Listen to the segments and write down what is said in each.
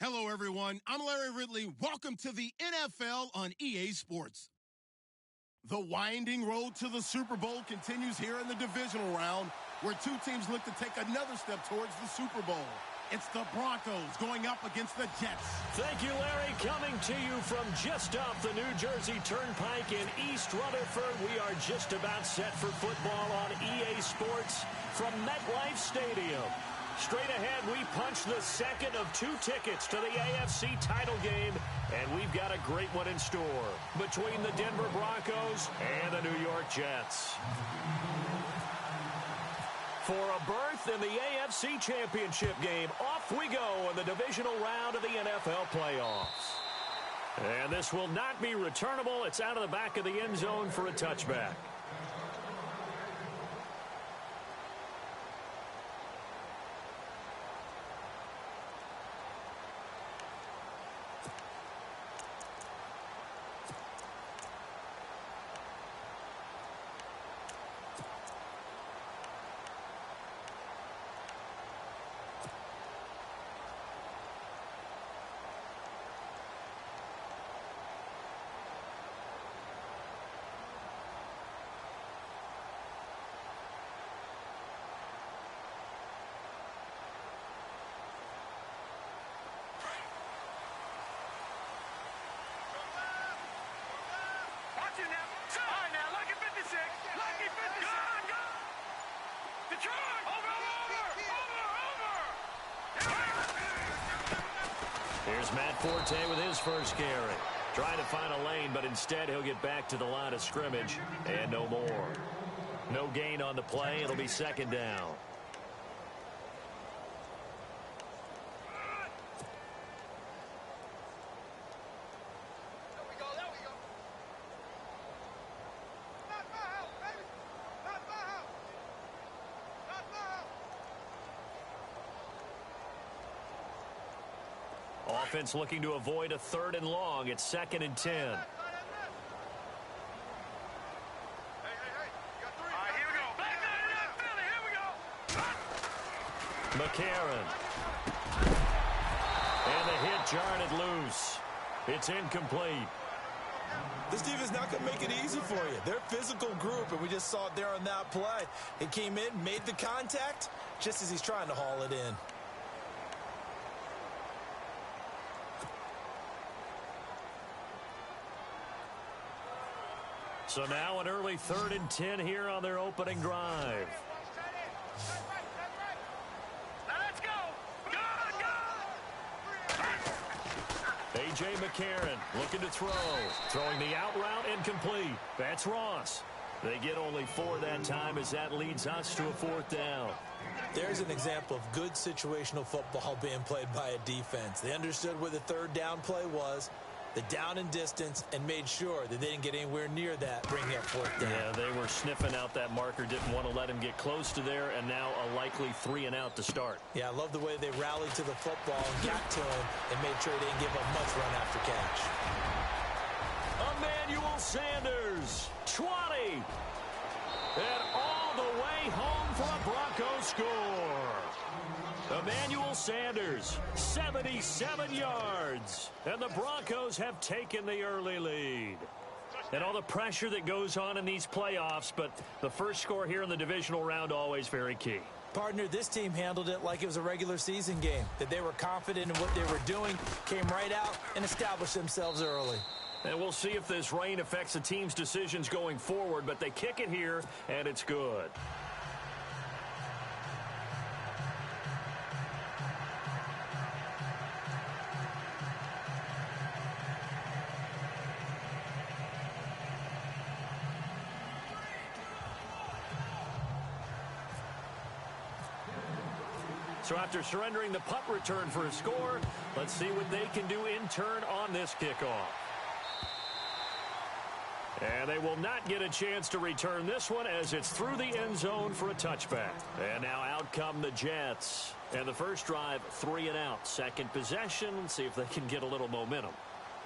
Hello, everyone. I'm Larry Ridley. Welcome to the NFL on EA Sports. The winding road to the Super Bowl continues here in the divisional round, where two teams look to take another step towards the Super Bowl. It's the Broncos going up against the Jets. Thank you, Larry. Coming to you from just off the New Jersey Turnpike in East Rutherford, we are just about set for football on EA Sports from MetLife Stadium. Straight ahead, we punch the second of two tickets to the AFC title game, and we've got a great one in store between the Denver Broncos and the New York Jets. For a berth in the AFC Championship game, off we go in the divisional round of the NFL playoffs. And this will not be returnable. It's out of the back of the end zone for a touchback. Here's Matt Forte with his first carry. Trying to find a lane, but instead he'll get back to the line of scrimmage and no more. No gain on the play. It'll be second down. Offense looking to avoid a 3rd and long. It's 2nd and 10. Here we go. Philly, here we go. McCarron. And the hit jarred it loose. It's incomplete. This defense not going to make it easy for you. They're a physical group, and we just saw it there on that play. It came in, made the contact, just as he's trying to haul it in. So now an early 3rd and 10 here on their opening drive. Let's go. A.J. McCarron looking to throw. Throwing the out route incomplete. That's Ross. They get only 4 that time as that leads us to a 4th down. There's an example of good situational football being played by a defense. They understood where the 3rd down play was, the down and distance, and made sure that they didn't get anywhere near that, bringing up 4th down. Yeah, they were sniffing out that marker, didn't want to let him get close to there, and now a likely 3 and out to start. Yeah, I love the way they rallied to the football and got to him and made sure they didn't give up much run after catch. Emmanuel Sanders, 20. And all the way home for a Broncos score. Emmanuel Sanders, 77 yards. And the Broncos have taken the early lead. And all the pressure that goes on in these playoffs, but the first score here in the divisional round always very key. Partner, this team handled it like it was a regular season game, that they were confident in what they were doing, came right out and established themselves early. And we'll see if this rain affects the team's decisions going forward, but they kick it here, and it's good. So after surrendering the punt return for a score, let's see what they can do in turn on this kickoff. And they will not get a chance to return this one as it's through the end zone for a touchback. And now out come the Jets. And the first drive, 3 and out. Second possession. Let's see if they can get a little momentum.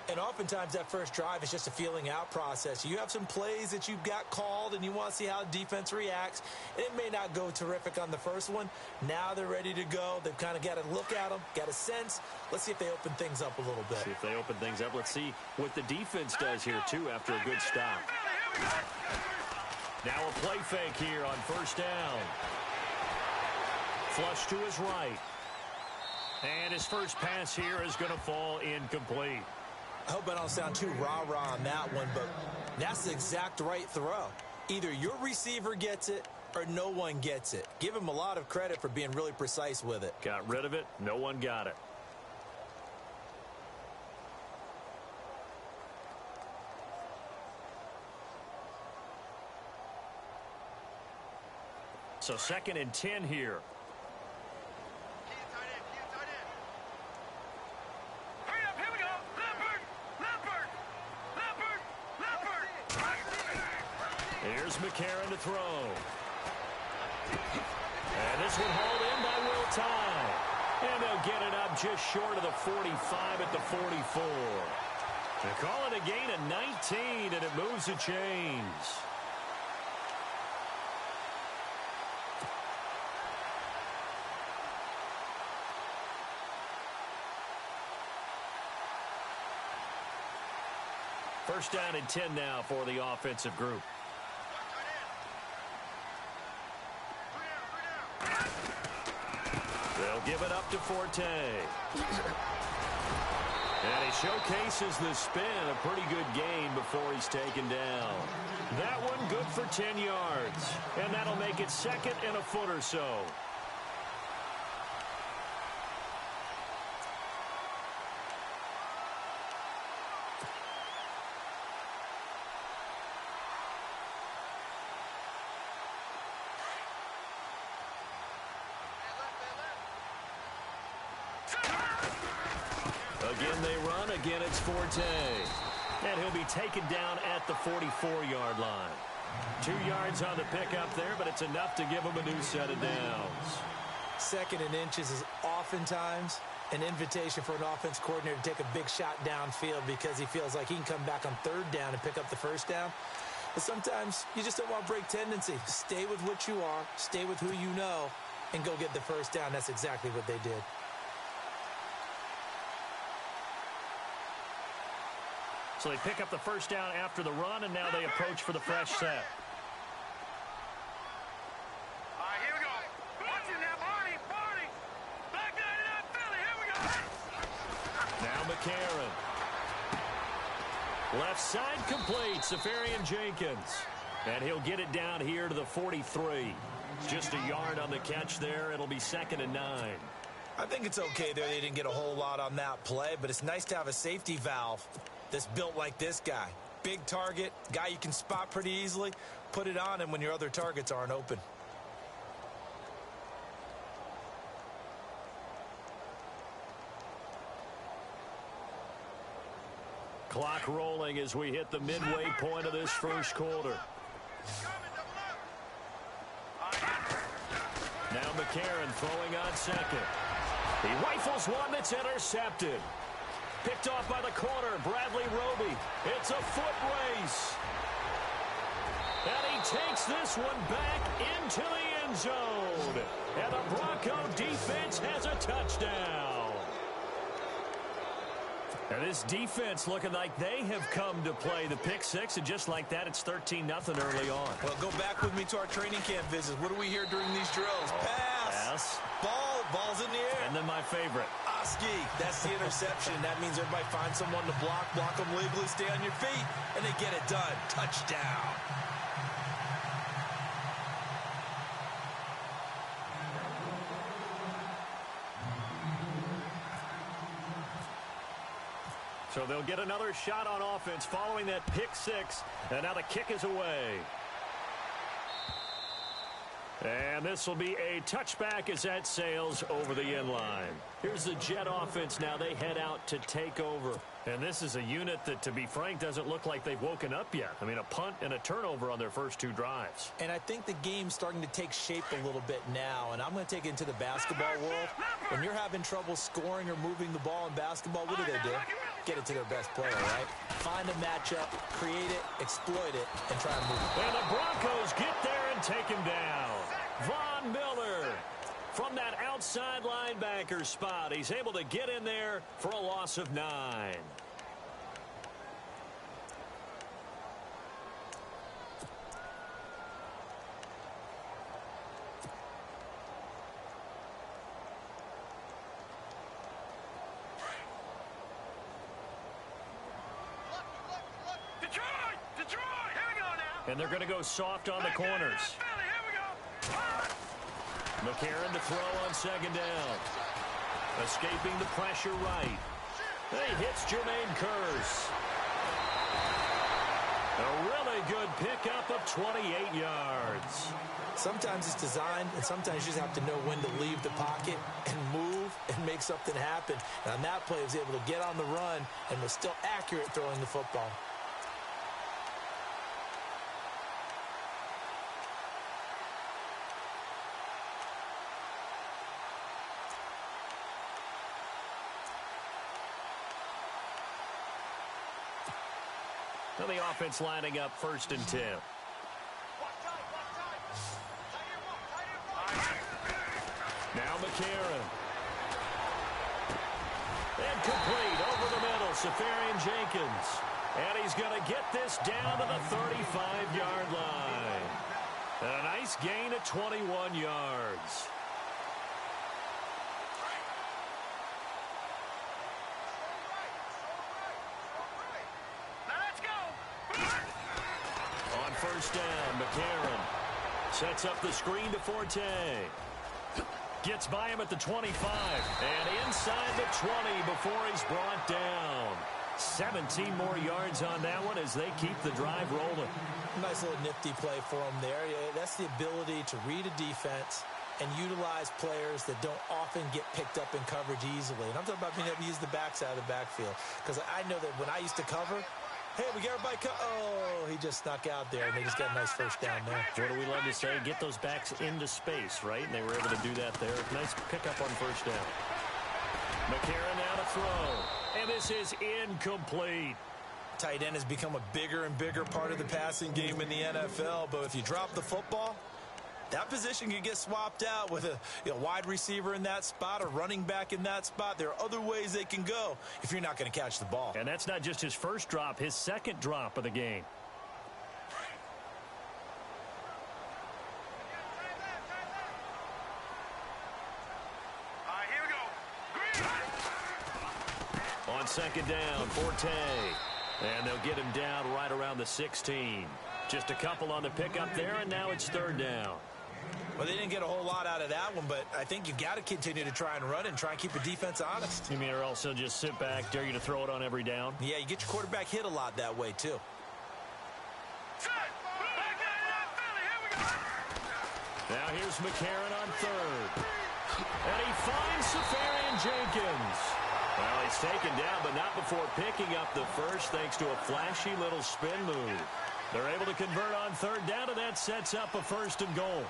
And oftentimes that first drive is just a feeling out process. You have some plays that you've got called and you want to see how the defense reacts. It may not go terrific on the first one. Now they're ready to go. They've kind of got to look at them, got a sense. Let's see if they open things up a little bit. See if they open things up. Let's see what the defense does here, too, after a good stop. Now a play fake here on first down. Flush to his right. And his first pass here is going to fall incomplete. I hope I don't sound too rah-rah on that one, but that's the exact right throw. Either your receiver gets it or no one gets it. Give him a lot of credit for being really precise with it. Got rid of it. No one got it. So 2nd and 10 here. Here's McCarron to throw. And this one hauled in by Will Tye. And they'll get it up just short of the 45 at the 44. They call it a gain of 19, and it moves the chains. First down and 10 now for the offensive group. They'll give it up to Forte. And he showcases the spin, a pretty good gain before he's taken down. That one good for 10 yards. And that'll make it 2nd and a foot or so. Again they run, again it's Forte. And he'll be taken down at the 44-yard line. 2 yards on the pickup there, but it's enough to give him a new set of downs. 2nd and inches is oftentimes an invitation for an offense coordinator to take a big shot downfield because he feels like he can come back on 3rd down and pick up the first down. But sometimes you just don't want to break tendency. Stay with what you are, stay with who you know, and go get the first down. That's exactly what they did. So they pick up the first down after the run, and now they approach for the fresh set. All right, here we go. Watch it now, Barney. Back 99 Philly, here we go. Now McCarron. Left side complete, Safarian Jenkins. And he'll get it down here to the 43. Just a yard on the catch there. It'll be 2nd and 9. I think it's okay there. They didn't get a whole lot on that play, but it's nice to have a safety valve that's built like this guy. Big target, guy you can spot pretty easily. Put it on him when your other targets aren't open. Clock rolling as we hit the midway point of this first quarter. Now McCarron throwing on 2nd. He rifles one that's intercepted. Picked off by the corner, Bradley Roby. It's a foot race. And he takes this one back into the end zone. And the Bronco defense has a touchdown. And this defense looking like they have come to play the pick six, and just like that, it's 13-0 early on. Well, go back with me to our training camp visits. What do we hear during these drills? Pass. Ball's in the air. And then my favorite. Oski, that's the interception. That means everybody finds someone to block them legally, stay on your feet, and they get it done. Touchdown. So they'll get another shot on offense following that pick six, and now the kick is away. And this will be a touchback as that sails over the end line. Here's the Jet offense now. They head out to take over. And this is a unit that, to be frank, doesn't look like they've woken up yet. I mean, a punt and a turnover on their first 2 drives. And I think the game's starting to take shape a little bit now. And I'm going to take it into the basketball world. When you're having trouble scoring or moving the ball in basketball, what do? Get it to their best player, right? Find a matchup, create it, exploit it, and try and move it. And the Broncos get there and take him down. Von Miller from that outside linebacker spot. He's able to get in there for a loss of 9. Detroit, here we go now. And they're going to go soft on the corners. Here we go. McCarron to throw on 2nd down. Escaping the pressure right. He hits Jermaine Kearse. A really good pickup of 28 yards. Sometimes it's designed, and sometimes you just have to know when to leave the pocket and move and make something happen. And on that play, he was able to get on the run and was still accurate throwing the football. Well, the offense lining up 1st and 10. Now McCarron. And complete over the middle. Safarian Jenkins. And he's going to get this down to the 35-yard line. And a nice gain of 21 yards. On 1st down, McCarron sets up the screen to Forte. Gets by him at the 25. And inside the 20 before he's brought down. 17 more yards on that one as they keep the drive rolling. Nice little nifty play for him there. That's the ability to read a defense and utilize players that don't often get picked up in coverage easily. And I'm talking about being able to use the backside of the backfield. Because I know that when I used to cover, hey, we got everybody oh, he just snuck out there, and they just got a nice 1st down there. What do we love to say? Get those backs into space, right? And they were able to do that there. Nice pickup on 1st down. McCarron now to throw. And this is incomplete. Tight end has become a bigger and bigger part of the passing game in the NFL. But if you drop the football, that position can get swapped out with a wide receiver in that spot, a running back in that spot. There are other ways they can go if you're not going to catch the ball. And that's not just his first drop, his 2nd drop of the game. Here we go. On 2nd down, Forte. And they'll get him down right around the 16. Just a couple on the pickup there, and now it's 3rd down. Well, they didn't get a whole lot out of that one, but I think you've got to continue to try and run and try and keep the defense honest. You mean or else they'll just sit back, dare you to throw it on every down? Yeah, you get your quarterback hit a lot that way, too. Now here's McCarron on 3rd. And he finds Safarian Jenkins. Well, he's taken down, but not before picking up the first, thanks to a flashy little spin move. They're able to convert on 3rd down, and that sets up a 1st and goal.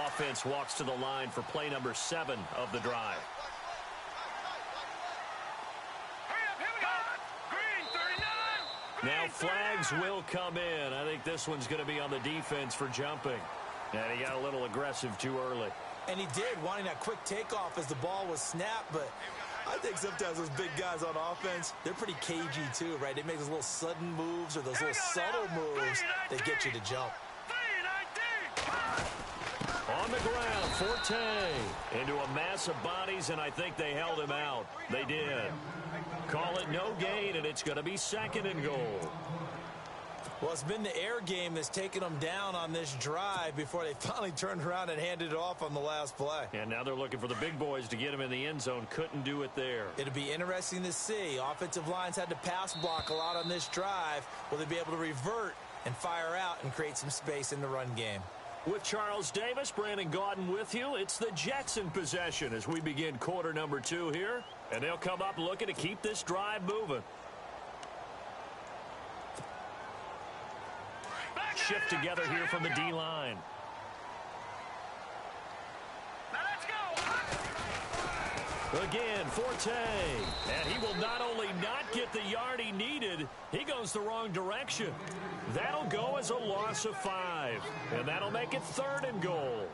Offense walks to the line for play number 7 of the drive. Now flags will come in. I think this one's going to be on the defense for jumping. And he got a little aggressive too early. And he did, wanting that quick takeoff as the ball was snapped. But I think sometimes those big guys on offense, they're pretty cagey too, right? They make those little sudden moves or those little subtle moves that get you to jump. On the ground, Forte into a mass of bodies, and I think they held him out. They did. Call it no gain, and it's going to be 2nd and goal. Well, it's been the air game that's taken them down on this drive before they finally turned around and handed it off on the last play. And now they're looking for the big boys to get him in the end zone. Couldn't do it there. It'll be interesting to see. Offensive lines had to pass block a lot on this drive. Will they be able to revert and fire out and create some space in the run game? With Charles Davis, Brandon Gaudin with you. It's the Jets in possession as we begin quarter number 2 here. And they'll come up looking to keep this drive moving. Shift together here from the D-line. Now let's go. Again, Forte. And he will not only not get the yard he needed, he goes the wrong direction. That'll go as a loss of 5. And that'll make it 3rd and goal.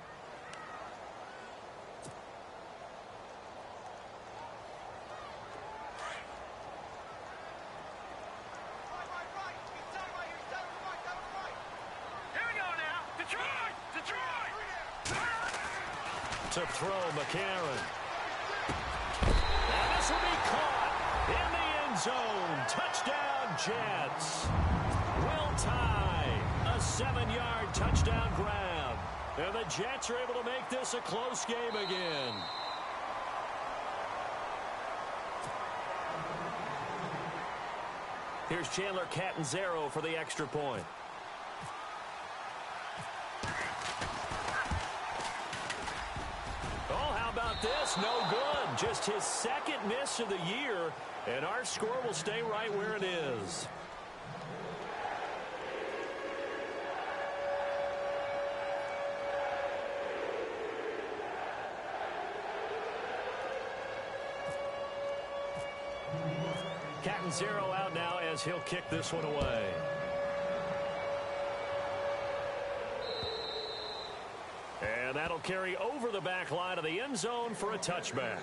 To throw McCarron. And this will be caught in the end zone. Touchdown, Jets. Will tie. A 7-yard touchdown grab. And the Jets are able to make this a close game again. Here's Chandler Catanzaro for the extra point. This no good. Just his 2nd miss of the year, and our score will stay right where it is. Catanzaro out now as he'll kick this one away. And that'll carry over the back line of the end zone for a touchback.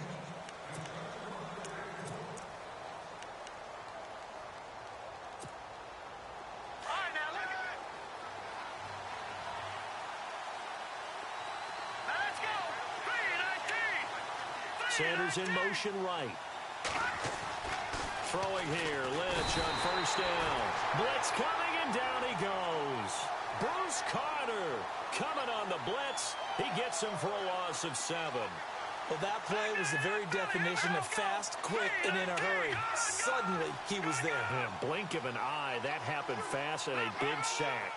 Sanders in motion right. Throwing here. Lynch on 1st down. Blitz coming, and down he goes. Bruce Carter coming on the blitz. He gets him for a loss of 7. Well, that play was the very definition of fast, quick, and in a hurry. Suddenly, he was there. Man, blink of an eye. That happened fast and a big sack.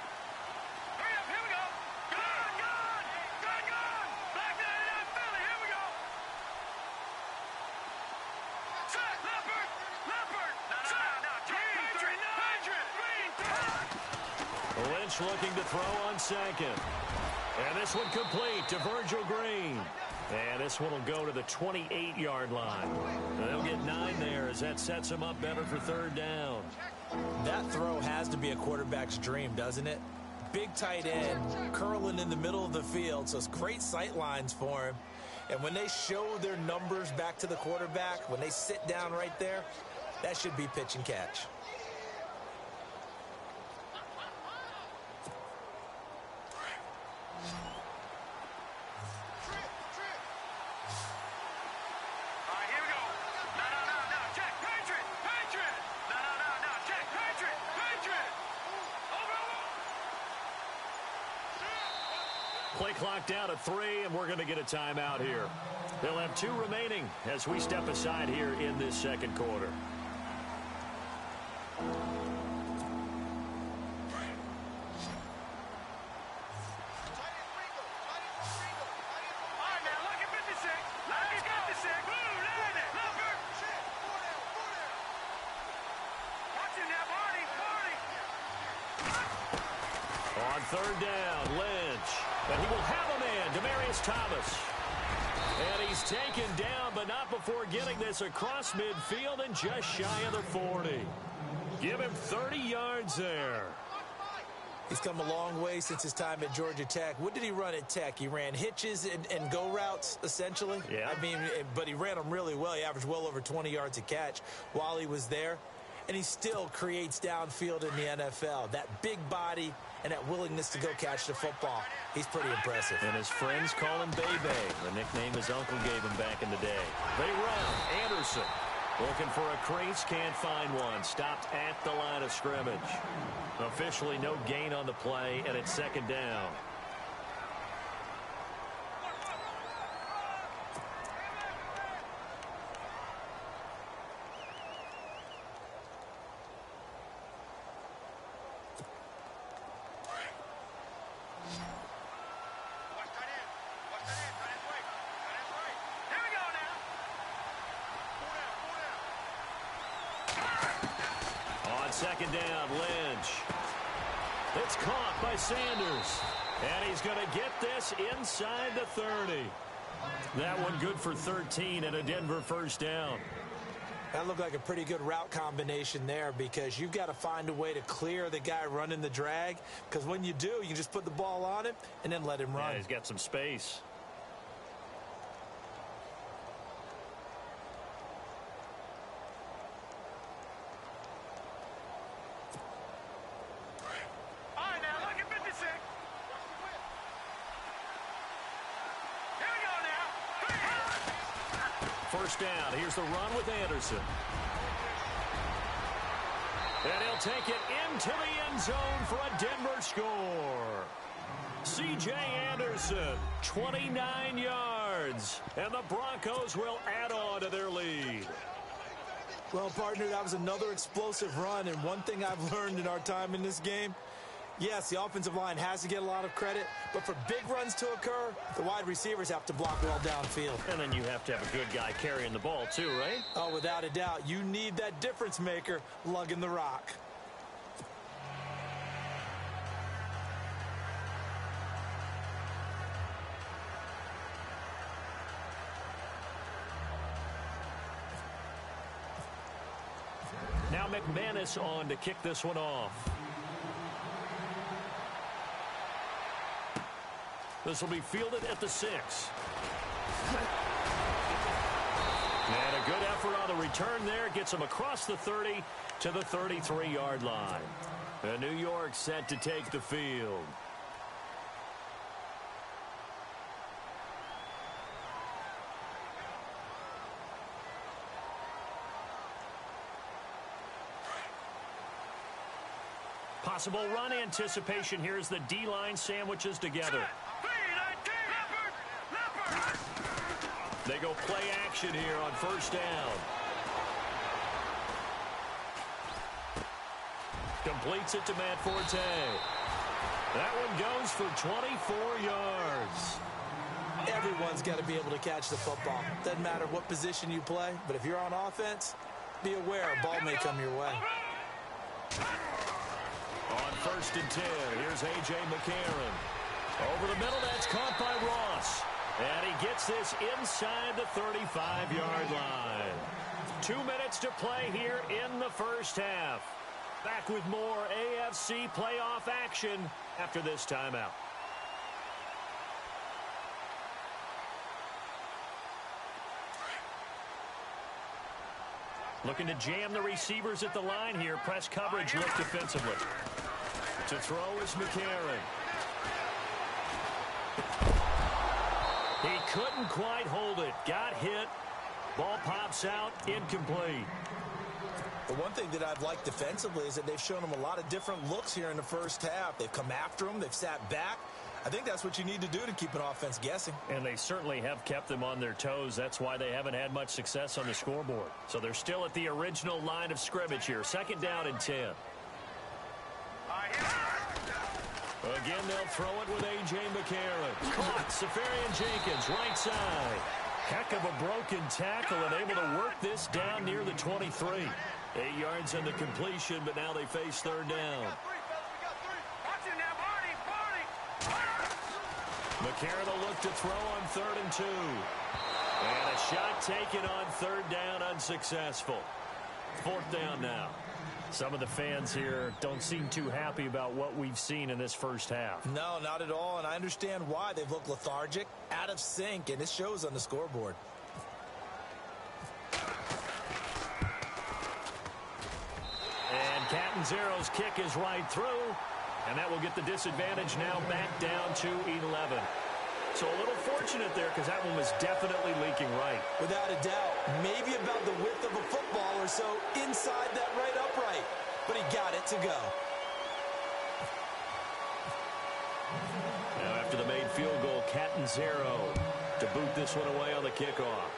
Lynch looking to throw on 2nd. And this one complete to Virgil Green. And this one will go to the 28-yard line. And they'll get 9 there as that sets them up better for 3rd down. That throw has to be a quarterback's dream, doesn't it? Big tight end, curling in the middle of the field, so it's great sight lines for him. And when they show their numbers back to the quarterback, when they sit down right there, that should be pitch and catch. Play clock down to 3, and we're going to get a timeout here. They'll have 2 remaining as we step aside here in this 2nd quarter. On 3rd down, Lynch. And he will have a man, Demaryius Thomas. And he's taken down, but not before getting this across midfield and just shy of the 40. Give him 30 yards there. He's come a long way since his time at Georgia Tech. What did he run at Tech? He ran hitches and go routes, essentially. Yeah. I mean, but he ran them really well. He averaged well over 20 yards a catch while he was there. And he still creates downfield in the NFL. That big body and that willingness to go catch the football. He's pretty impressive. And his friends call him Bebe, the nickname his uncle gave him back in the day. They run. Anderson Looking for a crease, can't find one. Stopped at the line of scrimmage. Officially no gain on the play, and it's second down. Second down, Lynch. It's caught by Sanders. And he's going to get this inside the 30. That one good for 13 and a Denver first down. That looked like a pretty good route combination there because you've got to find a way to clear the guy running the drag. Because when you do, you just put the ball on him and then let him run. Yeah, he's got some space. First down. Here's the run with Anderson. And he'll take it into the end zone for a Denver score. C.J. Anderson, 29 yards. And the Broncos will add on to their lead. Well, partner, that was another explosive run. And one thing I've learned in our time in this game, yes, the offensive line has to get a lot of credit, but for big runs to occur, the wide receivers have to block well downfield. And then you have to have a good guy carrying the ball too, right? Oh, without a doubt. You need that difference maker lugging the rock. Now McManus on to kick this one off. This will be fielded at the 6. And a good effort on the return there. Gets him across the 30 to the 33-yard line. And New York set to take the field. Possible run anticipation here as the D-line sandwiches together. They go play action here on first down. Completes it to Matt Forte. That one goes for 24 yards. Everyone's got to be able to catch the football. Doesn't matter what position you play, but if you're on offense, be aware a ball may come your way. On first and 10, here's A.J. McCarron. Over the middle, that's caught by Ross. And he gets this inside the 35-yard line. 2 minutes to play here in the first half. Back with more AFC playoff action after this timeout. Looking to jam the receivers at the line here. Press coverage look defensively. To throw is McCarron. He couldn't quite hold it. Got hit. Ball pops out. Incomplete. The one thing that I've liked defensively is that they've shown them a lot of different looks here in the first half. They've come after them. They've sat back. I think that's what you need to do to keep an offense guessing. And they certainly have kept them on their toes. That's why they haven't had much success on the scoreboard. So they're still at the original line of scrimmage here. Second down and 10. Again, they'll throw it with A.J. McCarron. Caught. Safarian Jenkins, right side. Heck of a broken tackle and able to work this down near the 23. 8 yards on the completion, but now they face third down. McCarron will look to throw on 3rd and 2. And a shot taken on 3rd down, unsuccessful. 4th down now. Some of the fans here don't seem too happy about what we've seen in this first half. No, not at all, and I understand why. They've looked lethargic, out of sync, and it shows on the scoreboard. And Catanzaro's kick is right through, and that will get the disadvantage now back down to 11. So a little fortunate there because that one was definitely leaking right. Without a doubt, maybe about the width of a football or so inside that right upright. But he got it to go. Now after the made field goal, Catanzaro to boot this one away on the kickoff.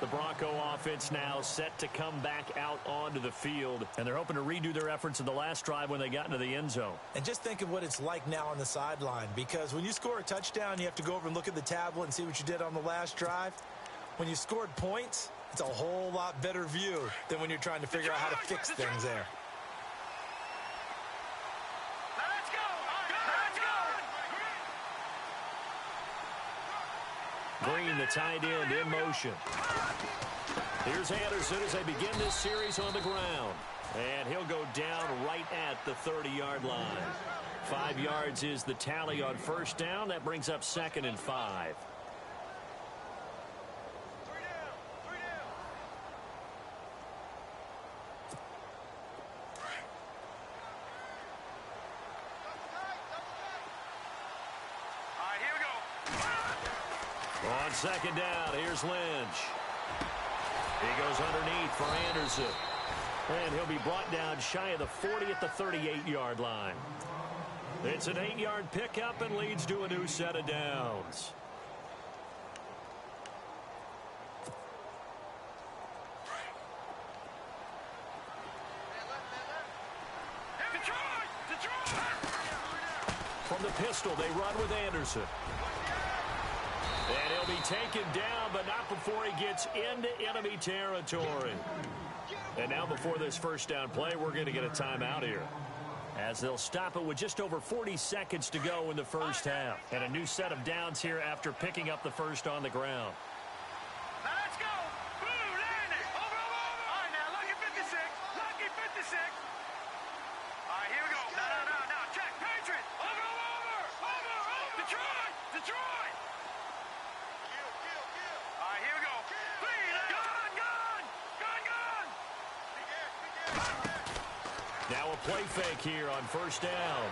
The Bronco offense now set to come back out onto the field, and they're hoping to redo their efforts in the last drive when they got into the end zone. And just think of what it's like now on the sideline, because when you score a touchdown, you have to go over and look at the tablet and see what you did on the last drive. When you scored points, it's a whole lot better view than when you're trying to figure out how to fix things there. Green, the tight end, in motion. Here's Anderson as they begin this series on the ground. And he'll go down right at the 30-yard line. 5 yards is the tally on first down. That brings up 2nd and 5. On 2nd down, here's Lynch. He goes underneath for Anderson. And he'll be brought down shy of the 40 at the 38-yard line. It's an 8-yard pickup and leads to a new set of downs. From the pistol, they run with Anderson. And he'll be taken down, but not before he gets into enemy territory. And now before this first down play, we're going to get a timeout here, as they'll stop it with just over 40 seconds to go in the first half. And a new set of downs here after picking up the first on the ground. Now let's go. Blue, landing. Over. All right, now, lucky 56. Lucky 56. All right, here we go. No. Check. Patriot. Over. Detroit. All right, here we go. Gun. Now a play fake here on first down.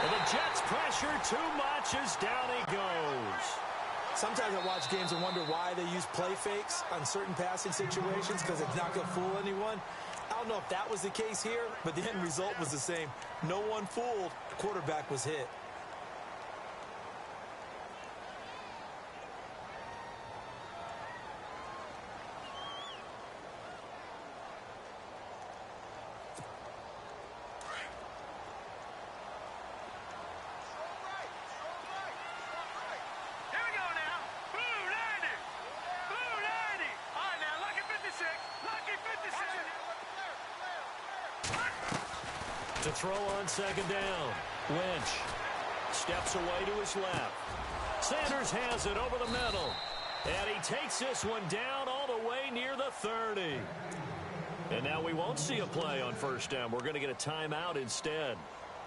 And the Jets pressure too much as down he goes. Sometimes I watch games and wonder why they use play fakes on certain passing situations, because it's not going to fool anyone. I don't know if that was the case here, but the end result was the same. No one fooled. The quarterback was hit. To throw on second down. Lynch steps away to his left. Sanders has it over the middle. And he takes this one down all the way near the 30. And now we won't see a play on first down. We're going to get a timeout instead,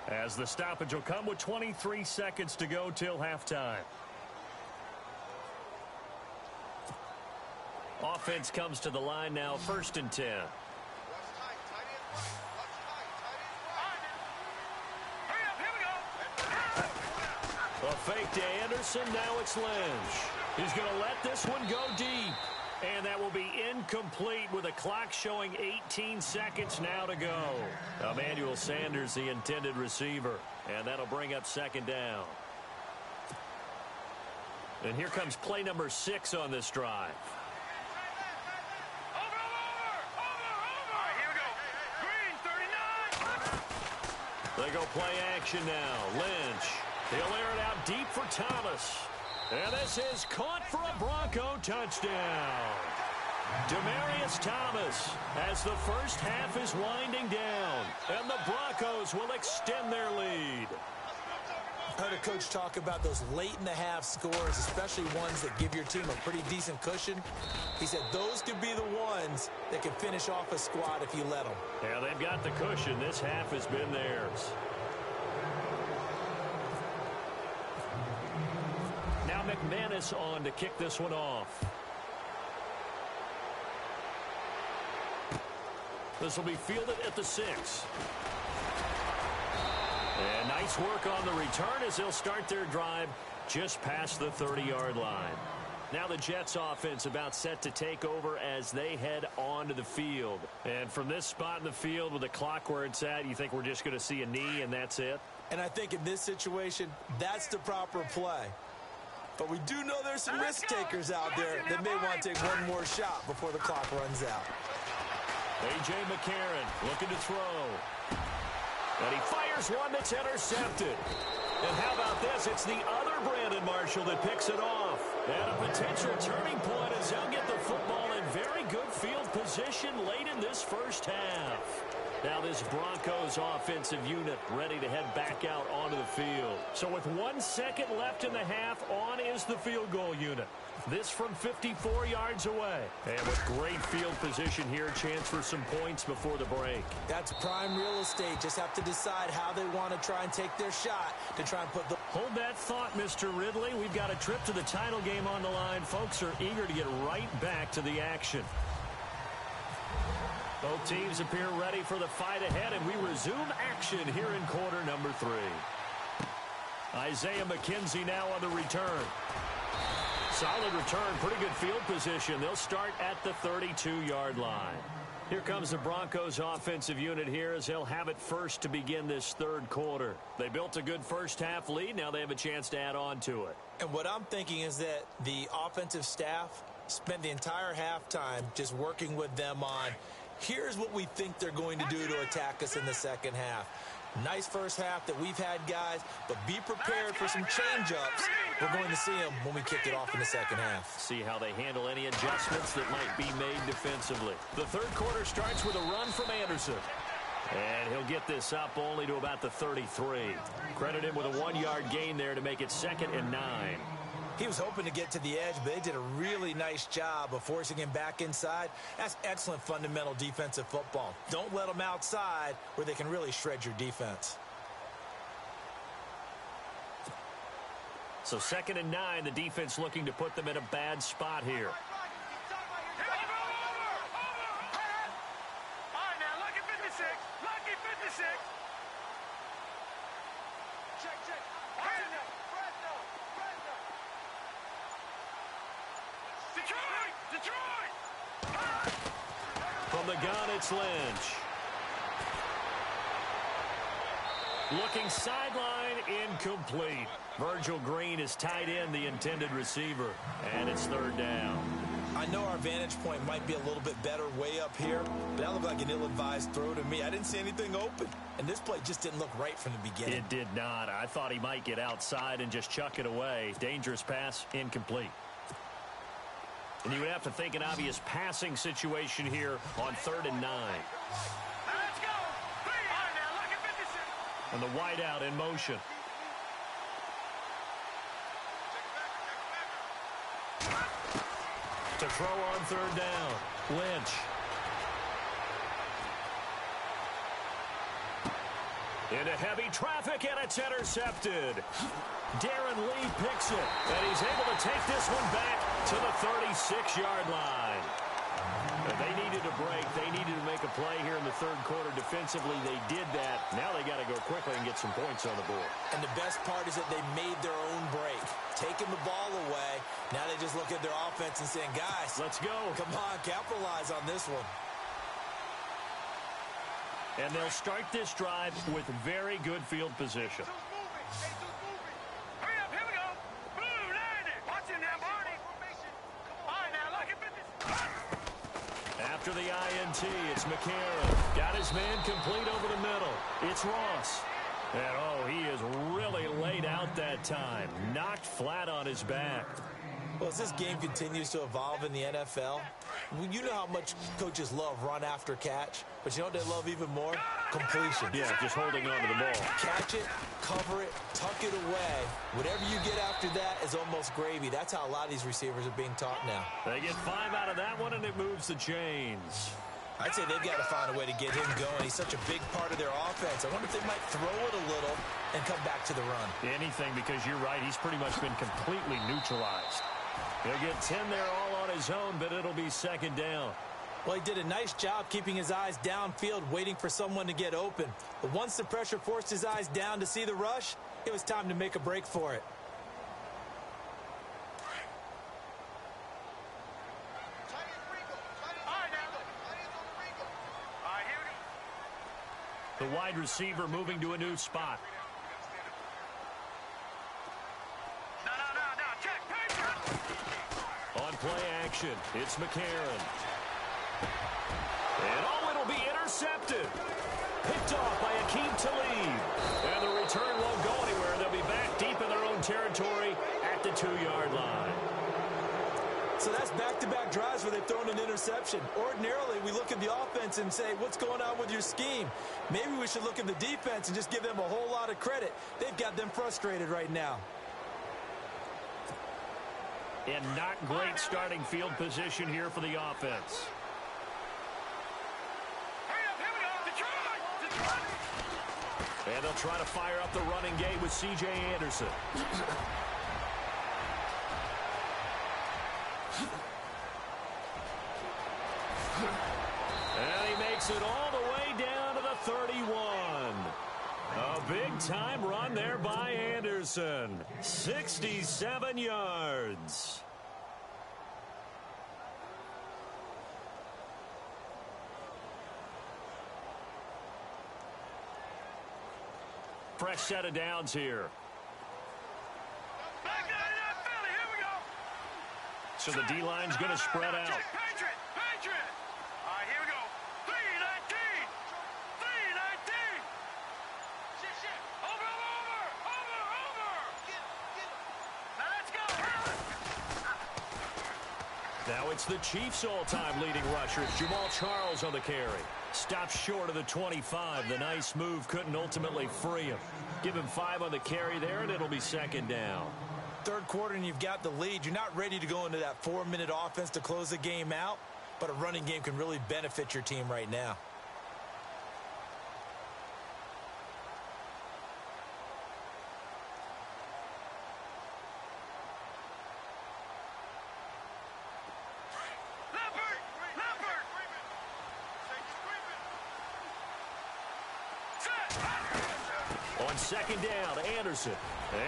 as the stoppage will come with 23 seconds to go till halftime. Offense comes to the line now, 1st and 10. A fake to Anderson. Now it's Lynch. He's going to let this one go deep. And that will be incomplete with a clock showing 18 seconds now to go. Emmanuel Sanders, the intended receiver. And that'll bring up 2nd down. And here comes play number 6 on this drive. They go play action now. Lynch. He'll air it out deep for Thomas. And this is caught for a Bronco touchdown. Demaryius Thomas, as the first half is winding down. And the Broncos will extend their lead. I heard a coach talk about those late-in-the-half scores, especially ones that give your team a pretty decent cushion. He said those could be the ones that can finish off a squad if you let them. Yeah, they've got the cushion. This half has been theirs. Now McManus on to kick this one off. This will be fielded at the 6. And nice work on the return as they'll start their drive just past the 30-yard line. Now the Jets offense about set to take over as they head onto the field. And from this spot in the field with the clock where it's at, you think we're just going to see a knee and that's it? And I think in this situation, that's the proper play. But we do know there's some risk takers out there that may want to take one more shot before the clock runs out. A.J. McCarron looking to throw. And he fires one that's intercepted. And how about this? It's the other Brandon Marshall that picks it off. And a potential turning point as they'll get the football in very good field position late in this first half. Now this Broncos offensive unit ready to head back out onto the field. So with 1 second left in the half, on is the field goal unit. This from 54 yards away. And with great field position here, chance for some points before the break. That's prime real estate. Just have to decide how they want to try and take their shot to try and put the... Hold that thought, Mr. Ridley. We've got a trip to the title game on the line. Folks are eager to get right back to the action. Both teams appear ready for the fight ahead, and we resume action here in quarter number 3. Isaiah McKenzie now on the return. Solid return, pretty good field position. They'll start at the 32-yard line. Here comes the Broncos offensive unit here as they'll have it first to begin this third quarter. They built a good first half lead. Now they have a chance to add on to it. And what I'm thinking is that the offensive staff spent the entire halftime just working with them on, here's what we think they're going to do to attack us in the second half. Nice first half that we've had, guys, but be prepared for some change-ups. We're going to see them when we kick it off in the second half. See how they handle any adjustments that might be made defensively. The third quarter starts with a run from Anderson. And he'll get this up only to about the 33. Credit him with a 1-yard gain there to make it 2nd and 9. He was hoping to get to the edge, but they did a really nice job of forcing him back inside. That's excellent fundamental defensive football. Don't let them outside where they can really shred your defense. So 2nd and 9, the defense looking to put them in a bad spot here. From the gun, it's Lynch. Looking sideline, incomplete. Virgil Green is tied in, the intended receiver. And it's 3rd down. I know our vantage point might be a little bit better way up here, but that looked like an ill-advised throw to me. I didn't see anything open, and this play just didn't look right from the beginning. It did not. I thought he might get outside and just chuck it away. Dangerous pass, incomplete. And you would have to think an obvious passing situation here on 3rd and 9. Let's go. Now look at 56. And the wideout in motion. To throw on 3rd down. Lynch. Into heavy traffic, and it's intercepted. Darren Lee picks it, and he's able to take this one back to the 36-yard line. And they needed a break. They needed to make a play here in the third quarter defensively. They did that. Now they got to go quickly and get some points on the board. And the best part is that they made their own break, taking the ball away. Now they just look at their offense and saying, guys, let's go. Come on, capitalize on this one. And they'll start this drive with very good field position. Hurry up, here we go. Blue, landing. Watch him now, Barney. All right, now look at 56. After the INT, it's McCarron. Got his man complete over the middle. It's Ross. And, oh, he is really laid out that time. Knocked flat on his back. Well, as this game continues to evolve in the NFL, you know how much coaches love run after catch, but you know what they love even more? Completion. Yeah, just holding on to the ball. Catch it, cover it, tuck it away. Whatever you get after that is almost gravy. That's how a lot of these receivers are being taught now. They get 5 out of that one, and it moves the chains. I'd say they've got to find a way to get him going. He's such a big part of their offense. I wonder if they might throw it a little and come back to the run. Anything, because you're right. He's pretty much been completely neutralized. He'll get 10 there all on his own, but it'll be 2nd down. Well, he did a nice job keeping his eyes downfield, waiting for someone to get open. But once the pressure forced his eyes down to see the rush, it was time to make a break for it. The wide receiver moving to a new spot. On play action, it's McCarron. And it'll be intercepted. Picked off by Akeem Talib. And the return won't go anywhere. They'll be back deep in their own territory at the 2-yard line. So that's back-to-back drives where they've thrown an interception. Ordinarily, we look at the offense and say, what's going on with your scheme? Maybe we should look at the defense and just give them a whole lot of credit. They've got them frustrated right now. And not great starting field position here for the offense. And they'll try to fire up the running game with C.J. Anderson. And he makes it all the way down to the 31. A big-time run there by Anderson. 67 yards. Fresh set of downs here. So the D-line's going to spread out. Patriot! All right, here we go. 3-19! 3-19! Over! Now let's go! Now it's the Chiefs' all-time leading rushers. Jamal Charles on the carry. Stops short of the 25. The nice move couldn't ultimately free him. Give him 5 on the carry there, and it'll be second down. Third quarter and you've got the lead. You're not ready to go into that 4-minute offense to close the game out, but a running game can really benefit your team right now. On second down, Anderson.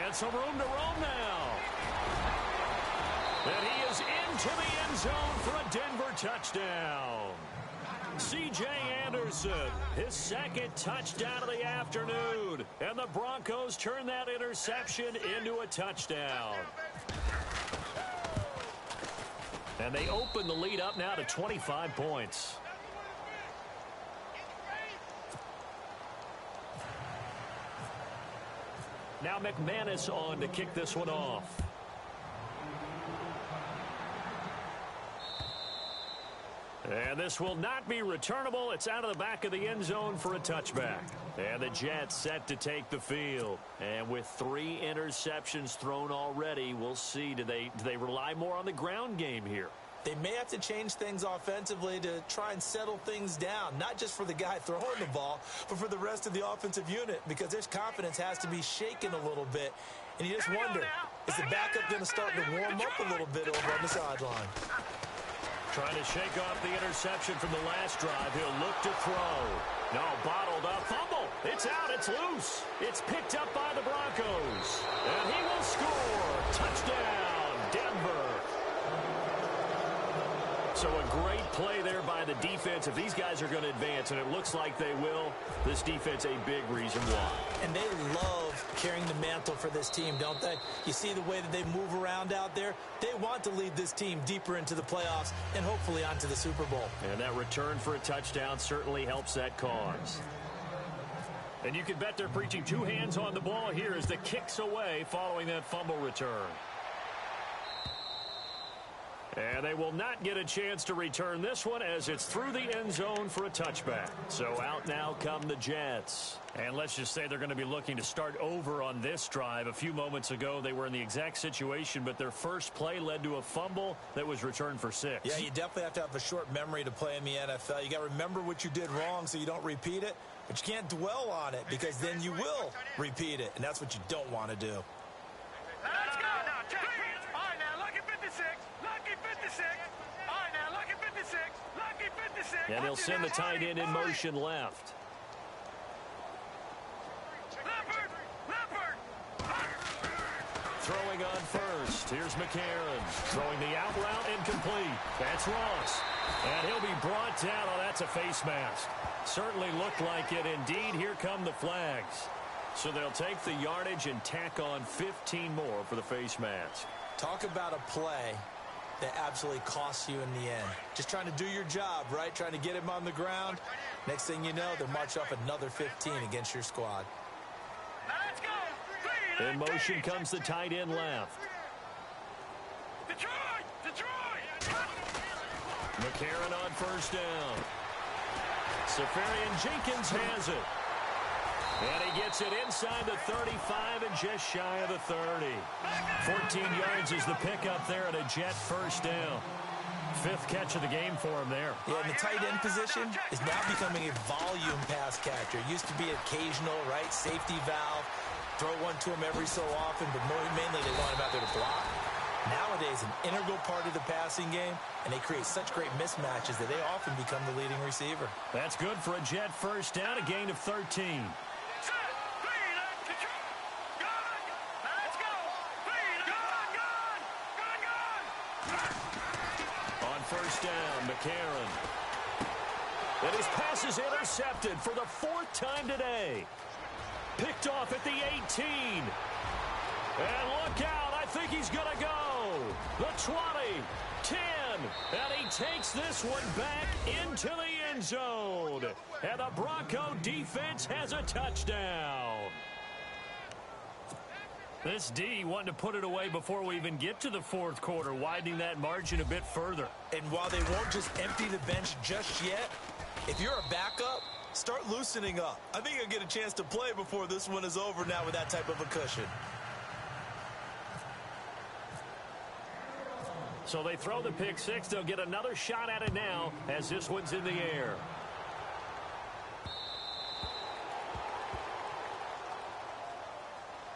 And some room to roam now. And he is into the end zone for a Denver touchdown. C.J. Anderson, his second touchdown of the afternoon. And the Broncos turn that interception into a touchdown. And they open the lead up now to 25 points. Now McManus on to kick this one off. And this will not be returnable. It's out of the back of the end zone for a touchback. And the Jets set to take the field. And with 3 interceptions thrown already, we'll see. Do they rely more on the ground game here? They may have to change things offensively to try and settle things down, not just for the guy throwing the ball, but for the rest of the offensive unit, because their confidence has to be shaken a little bit. And you just wonder, is the backup going to start to warm up a little bit over on the sideline? Trying to shake off the interception from the last drive. He'll look to throw. No, bottled up. Fumble. It's out. It's loose. It's picked up by the Broncos. And he will score. Touchdown, Denver. So a great play there by the defense. If these guys are going to advance, and it looks like they will, this defense a big reason why. And they love carrying the mantle for this team, don't they? You see the way that they move around out there? They want to lead this team deeper into the playoffs and hopefully onto the Super Bowl. And that return for a touchdown certainly helps that cause. And you can bet they're preaching 2 hands on the ball here as the kick's away following that fumble return. And they will not get a chance to return this one as it's through the end zone for a touchback. So out now come the Jets. And let's just say they're going to be looking to start over on this drive. A few moments ago, they were in the exact situation, but their first play led to a fumble that was returned for 6. Yeah, you definitely have to have a short memory to play in the NFL. You got to remember what you did wrong so you don't repeat it, but you can't dwell on it because then you will repeat it, and that's what you don't want to do. Let's go. Now, check. All right, now, lucky 56. Lucky 56. All right, now, lucky 56. Lucky 56. And he'll send the tight end in motion left. Throwing on first. Here's McCarron. Throwing the out route incomplete. That's Ross. And he'll be brought down. Oh, that's a face mask. Certainly looked like it. Indeed, here come the flags. So they'll take the yardage and tack on 15 more for the face mask. Talk about a play that absolutely costs you in the end. Just trying to do your job, right? Trying to get him on the ground. Next thing you know, they'll march off another 15 against your squad. In motion comes the tight end left. McCarron on first down. Safarian Jenkins has it. And he gets it inside the 35 and just shy of the 30. 14 yards is the pickup there at a Jet first down. Fifth catch of the game for him there. Yeah, and the tight end position is now becoming a volume pass catcher. It used to be occasional, right? Safety valve. Throw one to him every so often, but mainly they want him out there to block. Nowadays, an integral part of the passing game, and they create such great mismatches that they often become the leading receiver. That's good for a Jet first down, a gain of 13. On first down, McCarron. And his pass is intercepted for the fourth time today. Picked off at the 18. And look out, I think he's going to go. The 20, 10, and he takes this one back into the end zone. And the Bronco defense has a touchdown. This D wanting to put it away before we even get to the fourth quarter, widening that margin a bit further. And while they won't just empty the bench just yet, if you're a backup, start loosening up. I think you'll get a chance to play before this one is over now with that type of a cushion. So they throw the pick six. They'll get another shot at it now as this one's in the air.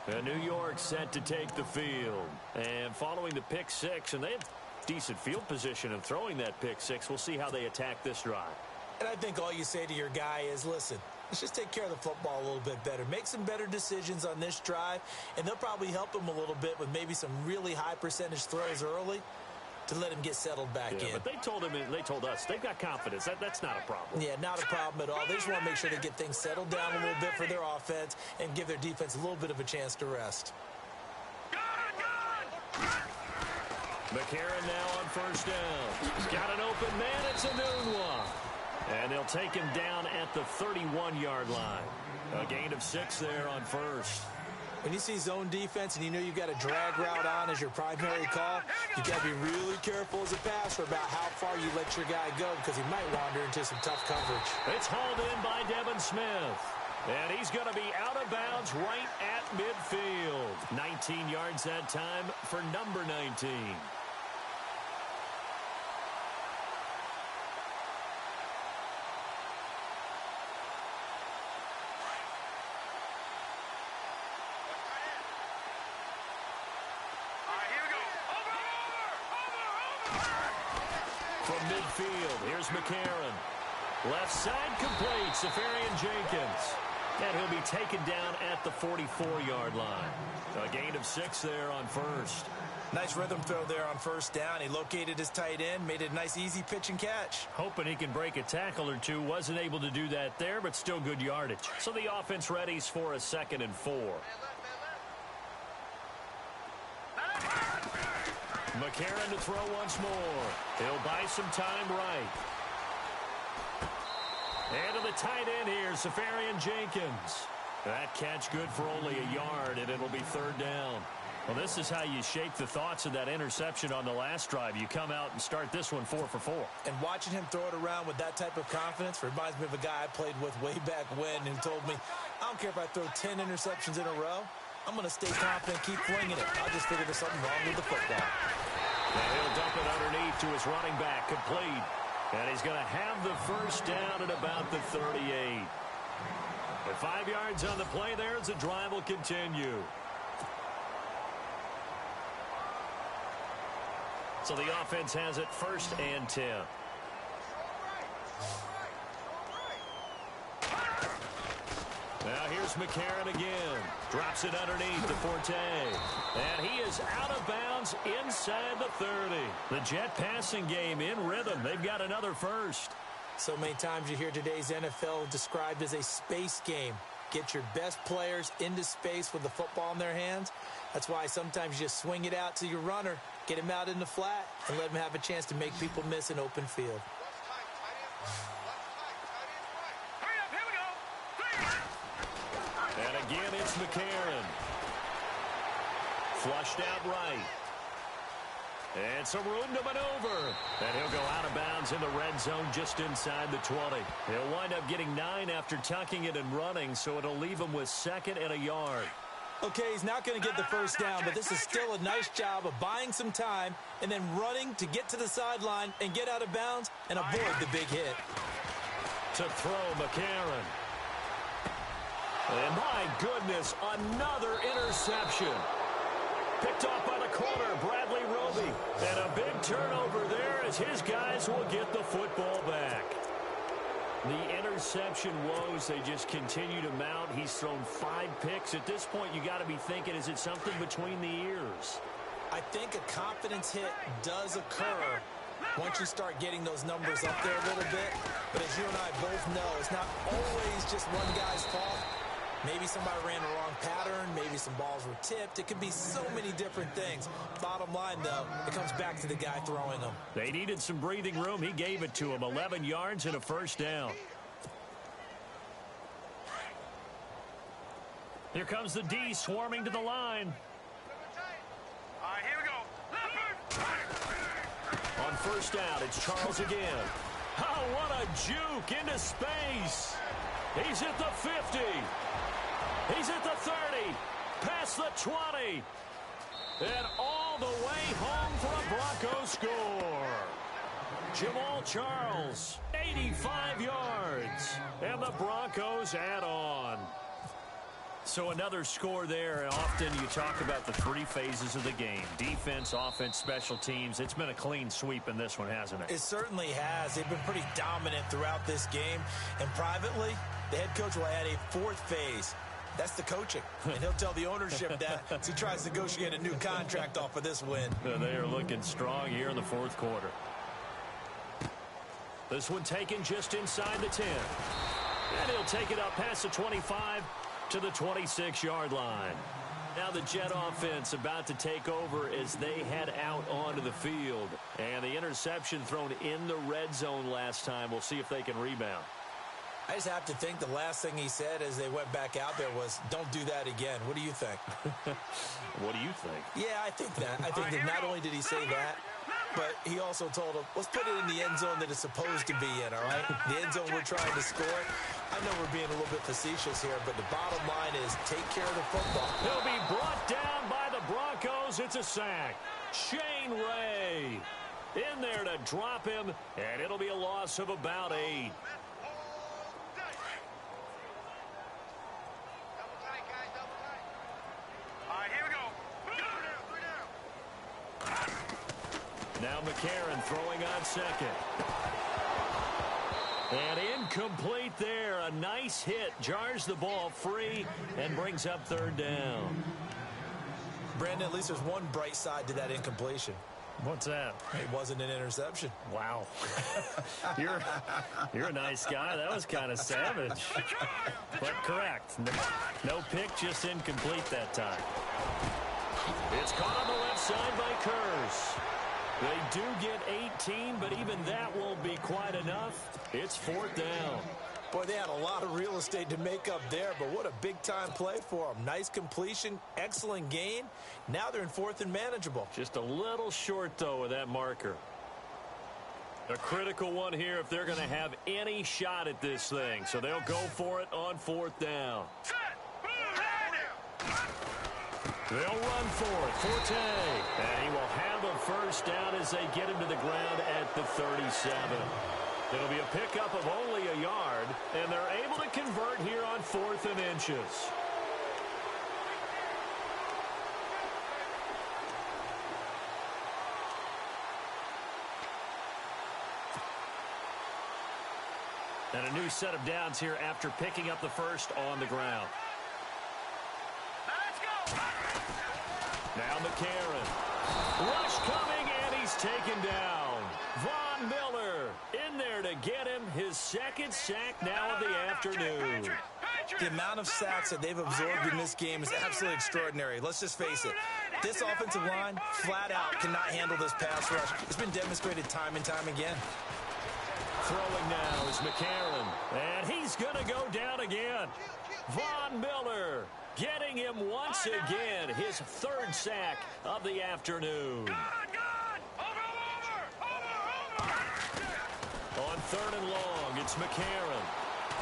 And New York set to take the field. And following the pick six, and they have decent field position in throwing that pick six. We'll see how they attack this drive. And I think all you say to your guy is, listen, let's just take care of the football a little bit better. Make some better decisions on this drive, and they'll probably help him a little bit with maybe some really high percentage throws early to let him get settled back in. But they told us they've got confidence. That's not a problem. Yeah, not a problem at all. They just want to make sure they get things settled down a little bit for their offense and give their defense a little bit of a chance to rest. McCarron now on first down. He's got an open man. It's a Nunwa. And they'll take him down at the 31-yard line. A gain of 6 there on first. When you see zone defense and you know you've got a drag route on as your primary call, you've got to be really careful as a passer about how far you let your guy go because he might wander into some tough coverage. It's hauled in by Devin Smith. And he's going to be out of bounds right at midfield. 19 yards that time for number 19. From midfield, here's McCarron. Left side complete, Safarian Jenkins. And he'll be taken down at the 44-yard line. A gain of 6 there on first. Nice rhythm throw there on first down. He located his tight end, made it a nice easy pitch and catch. Hoping he can break a tackle or two. Wasn't able to do that there, but still good yardage. So the offense readies for a 2nd and 4. McCarron to throw once more. He'll buy some time right. And to the tight end here, Safarian Jenkins. That catch good for only a yard, and it'll be 3rd down. Well, this is how you shake the thoughts of that interception on the last drive. You come out and start this one 4 for 4. And watching him throw it around with that type of confidence reminds me of a guy I played with way back when who told me, I don't care if I throw 10 interceptions in a row. I'm going to stay confident, keep flinging it. I just figured there's something wrong with the football. And he'll dump it underneath to his running back, complete. And he's going to have the first down at about the 38. With 5 yards on the play there, as the drive will continue. So the offense has it 1st and 10. McCarron again. Drops it underneath to Forte. And he is out of bounds inside the 30. The Jet passing game in rhythm. They've got another first. So many times you hear today's NFL described as a space game. Get your best players into space with the football in their hands. That's why sometimes you just swing it out to your runner, get him out in the flat, and let him have a chance to make people miss an open field. And again, it's McCarron. Flushed out right. And some room to maneuver. And he'll go out of bounds in the red zone just inside the 20. He'll wind up getting 9 after tucking it and running, so it'll leave him with 2nd and a yard. Okay, he's not going to get the first down, but this is still a nice job of buying some time and then running to get to the sideline and get out of bounds and avoid the big hit. To throw McCarron. And my goodness, another interception. Picked off by the corner, Bradley Roby. And a big turnover there as his guys will get the football back. The interception woes, they just continue to mount. He's thrown 5 picks. At this point, you got to be thinking, is it something between the ears? I think a confidence hit does occur once you start getting those numbers up there a little bit. But as you and I both know, it's not always just one guy's fault. Maybe somebody ran the wrong pattern. Maybe some balls were tipped. It could be so many different things. Bottom line, though, it comes back to the guy throwing them. They needed some breathing room. He gave it to him. 11 yards and a first down. Here comes the D swarming to the line. All right, here we go. On first down, it's Charles again. Oh, what a juke into space. He's at the 50. He's at the 30. Past the 20. And all the way home for a Broncos score. Jamal Charles, 85 yards. And the Broncos add on. So another score there. Often you talk about the 3 phases of the game. Defense, offense, special teams. It's been a clean sweep in this one, hasn't it? It certainly has. They've been pretty dominant throughout this game. And privately, the head coach will add a 4th phase. That's the coaching. And he'll tell the ownership that as he tries to negotiate a new contract off of this win. They are looking strong here in the 4th quarter. This one taken just inside the 10. And he'll take it up past the 25 to the 26-yard line. Now the Jet offense about to take over as they head out onto the field. And the interception thrown in the red zone last time. We'll see if they can rebound. I just have to think the last thing he said as they went back out there was, don't do that again. What do you think? What do you think? Yeah, I think that. I think that not only did he say that, but he also told him, let's put it in the end zone that it's supposed to be in, all right? The end zone we're trying to score. I know we're being a little bit facetious here, but the bottom line is take care of the football. He'll be brought down by the Broncos. It's a sack. Shane Ray in there to drop him, and it'll be a loss of about 8. Now McCarron throwing on second. And incomplete there. A nice hit. Jars the ball free and brings up 3rd down. Brandon, at least there's one bright side to that incompletion. What's that? It wasn't an interception. Wow. You're a nice guy. That was kind of savage. But correct. No pick, just incomplete that time. It's caught on the left side by Kurz. They do get 18, but even that won't be quite enough. It's 4th down. Boy, they had a lot of real estate to make up there, but what a big-time play for them. Nice completion, excellent gain. Now they're in 4th and manageable. Just a little short, though, of that marker. A critical one here if they're going to have any shot at this thing. So they'll go for it on 4th down. They'll run for it. Forte. And he will have a first down as they get him to the ground at the 37. It'll be a pickup of only a yard, and they're able to convert here on 4th and inches. And a new set of downs here after picking up the first on the ground. Now McCarron. Rush coming, and he's taken down. Von Miller in there to get him his second sack now of the afternoon. The amount of sacks that they've absorbed in this game is absolutely extraordinary. Let's just face it. This offensive line, flat out, cannot handle this pass rush. It's been demonstrated time and time again. Throwing now is McCarron, and he's going to go down again. Von Miller getting him once again, his third sack of the afternoon. On third and long, it's McCarron.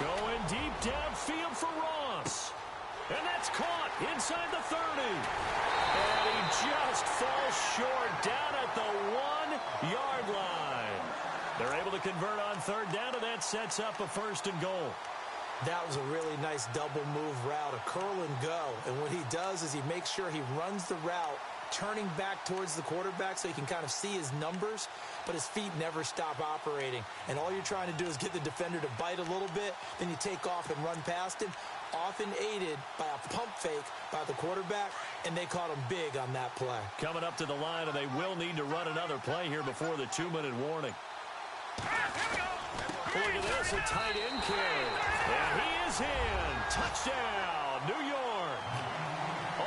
Going deep downfield for Ross. And that's caught inside the 30. And he just falls short down at the 1-yard line. They're able to convert on third down, and that sets up a first and goal. That was a really nice double move route, a curl and go. And what he does is he makes sure he runs the route, turning back towards the quarterback so he can kind of see his numbers, but his feet never stop operating. And all you're trying to do is get the defender to bite a little bit, then you take off and run past him, often aided by a pump fake by the quarterback, and they caught him big on that play. Coming up to the line, and they will need to run another play here before the 2-minute warning. Look at this, a tight end carry. And he is in. Touchdown, New York.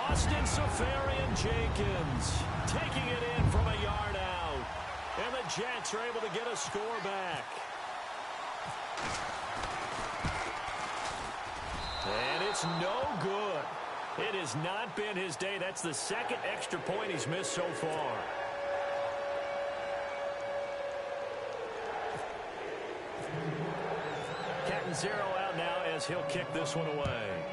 Austin Safarian-Jenkins taking it in from a yard out. And the Jets are able to get a score back. And it's no good. It has not been his day. That's the second extra point he's missed so far. Zero out now as he'll kick this one away.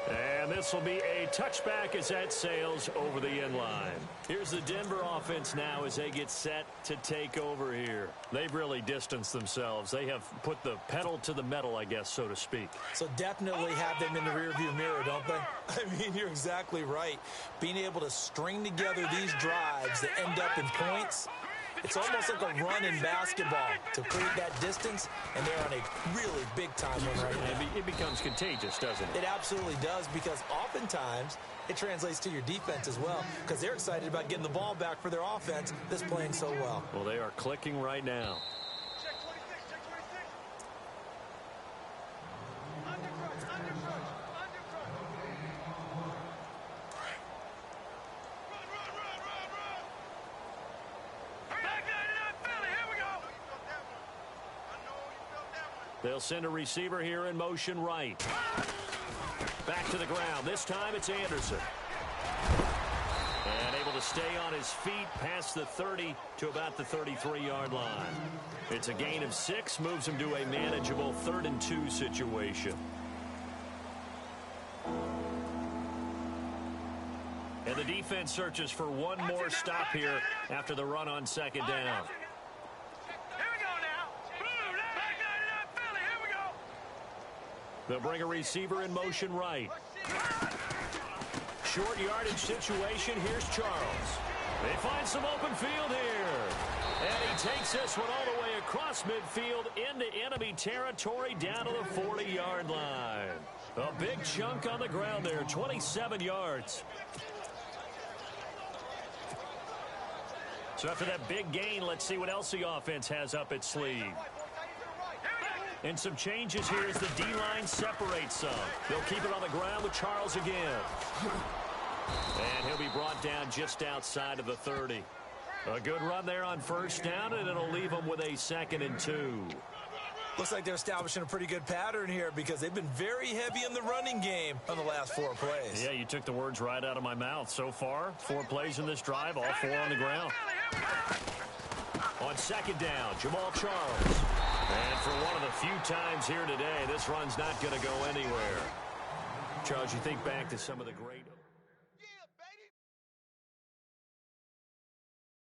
And this will be a touchback as that sails over the end line. Here's the Denver offense now as they get set to take over here. They've really distanced themselves. They have put the pedal to the metal, I guess, so to speak. So definitely have them in the rearview mirror, don't they? I mean, you're exactly right. Being able to string together these drives that end up in points, it's almost like a run in basketball to create that distance, and they're on a really big-time one right now. It becomes contagious, doesn't it? It absolutely does, because oftentimes it translates to your defense as well, because they're excited about getting the ball back for their offense that's playing so well. Well, they are clicking right now. Check 26, check 26. Under front, under front, under front. They'll send a receiver here in motion right. Back to the ground. This time it's Anderson. And able to stay on his feet past the 30 to about the 33-yard line. It's a gain of 6, moves him to a manageable 3rd and 2 situation. And the defense searches for one more stop here after the run on second down. They'll bring a receiver in motion right. Short yardage situation. Here's Charles. They find some open field here. And he takes this one all the way across midfield into enemy territory down to the 40-yard line. A big chunk on the ground there, 27 yards. So after that big gain, let's see what else the offense has up its sleeve. And some changes here as the D-line separates some. They'll keep it on the ground with Charles again. And he'll be brought down just outside of the 30. A good run there on first down, and it'll leave them with a 2nd and 2. Looks like they're establishing a pretty good pattern here because they've been very heavy in the running game on the last 4 plays. Yeah, you took the words right out of my mouth. So far, 4 plays in this drive, all 4 on the ground. On second down, Jamal Charles. And for one of the few times here today, this run's not going to go anywhere. Charles, you think back to some of the great